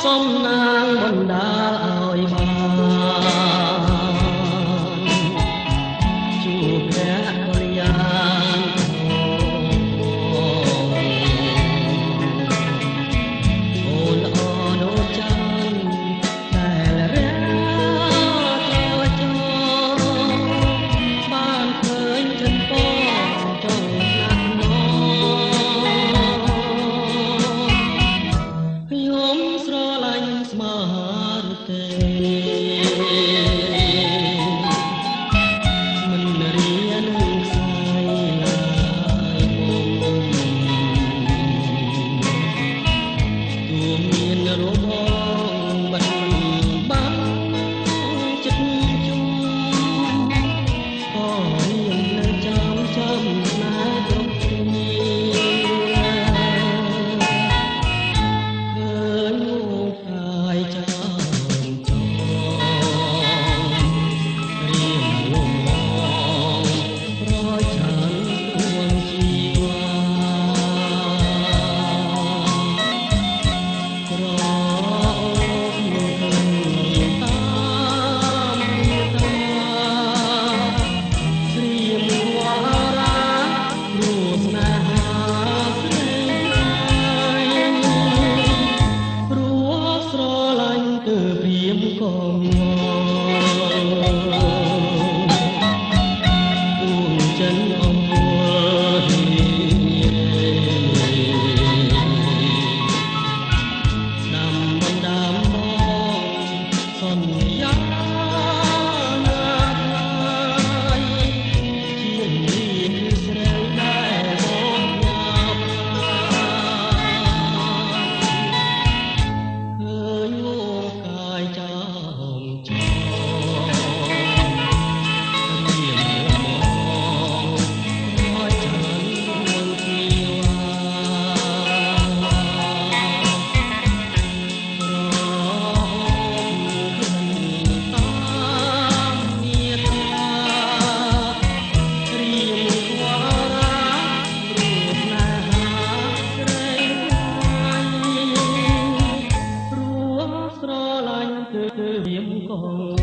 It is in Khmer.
សុំនាងបណ្ដាឲ្យបានជួបព្រះកល្យាណអូនល្អនោះចានដែលរាត្រូវចោបានឃើញចិនពចង់ណាស់ណខ្ញុំស្រឡាញ់ស្មារតីមិនរៀនខ្សែឡើយទូមានរបងមិនបានចិត្តជុំក៏រៀននៅចាំស្នេហ៍គ្រប់គ្នារៀមកង